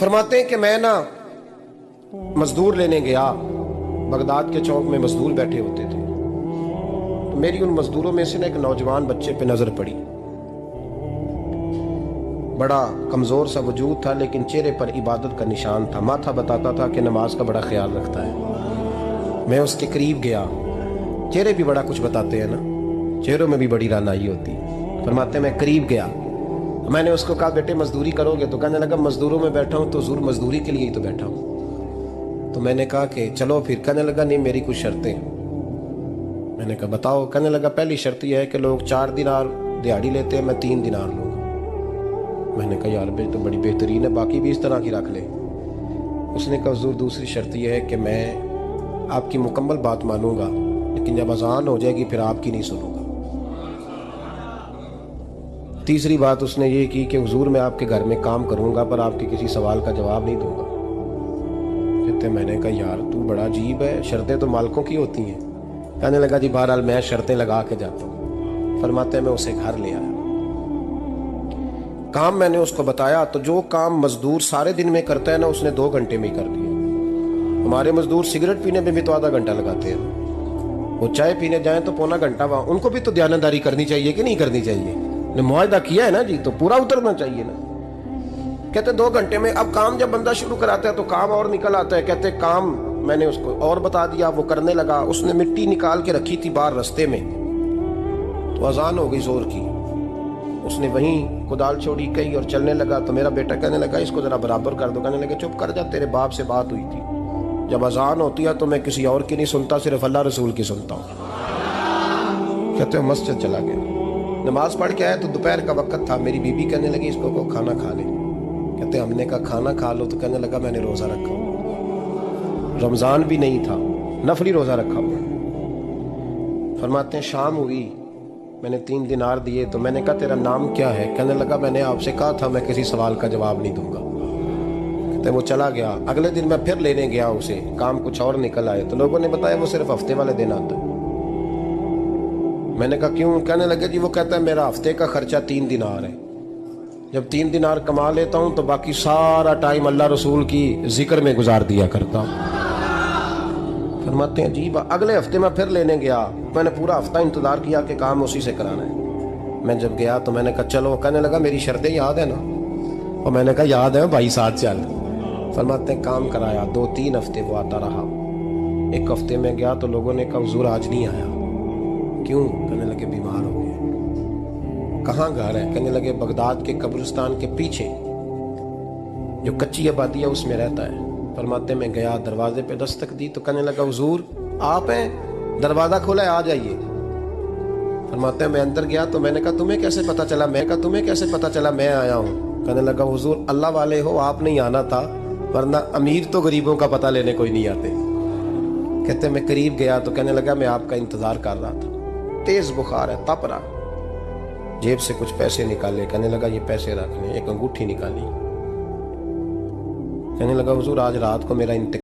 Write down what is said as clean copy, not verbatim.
फरमाते हैं कि मैं ना मजदूर लेने गया, बगदाद के चौक में मजदूर बैठे होते थे, तो मेरी उन मजदूरों में से ना एक नौजवान बच्चे पे नजर पड़ी। बड़ा कमजोर सा वजूद था, लेकिन चेहरे पर इबादत का निशान था। माथा बताता था कि नमाज का बड़ा ख्याल रखता है। मैं उसके करीब गया। चेहरे भी बड़ा कुछ बताते हैं ना, चेहरों में भी बड़ी रानाई होती है। फरमाते मैं करीब गया, मैंने उसको कहा बेटे मजदूरी करोगे? तो कहने लगा मजदूरों में बैठा हूँ तो जरूर मजदूरी के लिए ही तो बैठा हूँ। तो मैंने कहा कि चलो फिर। कहने लगा नहीं, मेरी कुछ शर्तें। मैंने कहा बताओ? कहने लगा पहली शर्त यह है कि लोग 4 दिनार दिहाड़ी लेते हैं, मैं 3 दिनार लूँगा। मैंने कहा यार भाई तो बड़ी बेहतरीन है, बाकी भी इस तरह की रख ले। उसने कहा हुजूर दूसरी शर्त यह है कि मैं आपकी मुकम्मल बात मानूंगा, लेकिन जब अजान हो जाएगी फिर आपकी नहीं सुनूंगा। तीसरी बात उसने ये की कि हुजूर मैं आपके घर में काम करूंगा पर आपके किसी सवाल का जवाब नहीं दूंगा। कहते मैंने कहा यार तू बड़ा अजीब है, शर्तें तो मालिकों की होती हैं। कहने लगा जी बहरहाल मैं शर्तें लगा के जाता हूँ। फरमाते मैं उसे घर ले आया, काम मैंने उसको बताया, तो जो काम मजदूर सारे दिन में करता है ना उसने 2 घंटे में ही कर दिया। हमारे मजदूर सिगरेट पीने में भी तो आधा घंटा लगाते हैं, वो चाय पीने जाएं तो पौना घंटा। वहां उनको भी तो दयानतदारी करनी चाहिए कि नहीं करनी चाहिए? ने मुआहदा किया है ना जी, तो पूरा उतरना चाहिए ना। कहते 2 घंटे में। अब काम जब बंदा शुरू कराता है तो काम और निकल आता है। कहते काम मैंने उसको और बता दिया, वो करने लगा। उसने मिट्टी निकाल के रखी थी बाहर रास्ते में, तो अजान हो गई जोर की। उसने वहीं कुदाल छोड़ी कही और चलने लगा। तो मेरा बेटा कहने लगा इसको जरा बराबर कर दो। कहने लगा चुप कर जा, तेरे बाप से बात हुई थी, जब अजान होती है तो मैं किसी और की नहीं सुनता, सिर्फ अल्लाह रसूल की सुनता हूँ। कहते मस्जिद चला गया, नमाज पढ़ के आया तो दोपहर का वक्त था। मेरी बीबी कहने लगी इसको को खाना खा ले। कहते हमने कहा खाना खा लो, तो कहने लगा मैंने रोजा रखा हुआ, रमजान भी नहीं था, नफली रोजा रखा हुआ। फरमाते हैं शाम हुई, मैंने 3 दिनार दिए। तो मैंने कहा तेरा नाम क्या है? कहने लगा मैंने आपसे कहा था मैं किसी सवाल का जवाब नहीं दूंगा। कहते वो चला गया। अगले दिन मैं फिर लेने गया उसे, काम कुछ और निकल आए। तो लोगों ने बताया वो सिर्फ हफ्ते वाले दिन आता है। मैंने कहा क्यों? कहने लगे जी वो कहता है मेरा हफ्ते का खर्चा 3 दिनार है, जब 3 दिनार कमा लेता हूं तो बाकी सारा टाइम अल्लाह रसूल की जिक्र में गुजार दिया करता हूं। फरमाते हैं अजीब। अगले हफ्ते मैं फिर लेने गया, मैंने पूरा हफ्ता इंतजार किया कि काम उसी से कराना है। मैं जब गया तो मैंने कहा चलो। कहने लगा मेरी शर्तें याद है ना? और मैंने कहा याद है भाई, साथ चल। फरमाते हैं काम कराया, 2-3 हफ्ते वो आता रहा। एक हफ्ते में गया तो लोगों ने कहा हुजूर आज नहीं आया। क्यों? कहने लगे बीमार हो गए। कहाँ घर है? कहने लगे बगदाद के कब्रिस्तान के पीछे जो कच्ची आबादी है उसमें रहता है। फरमाते मैं गया, दरवाजे पे दस्तक दी तो कहने लगा हुजूर आप हैं? दरवाजा खोला है, आ जाइए। फरमाते मैं अंदर गया तो मैंने कहा तुम्हें कैसे पता चला? मैं कहा तुम्हें कैसे पता चला मैं आया हूँ? कहने लगा हुजूर अल्लाह वाले हो, आप नहीं आना था, वरना अमीर तो गरीबों का पता लेने कोई नहीं आते। कहते मैं करीब गया तो कहने लगा मैं आपका इंतजार कर रहा था, तेज बुखार है, तप रहा। जेब से कुछ पैसे निकाले, कहने लगा ये पैसे रख लें। एक अंगूठी निकाली, कहने लगा हुजूर आज रात को मेरा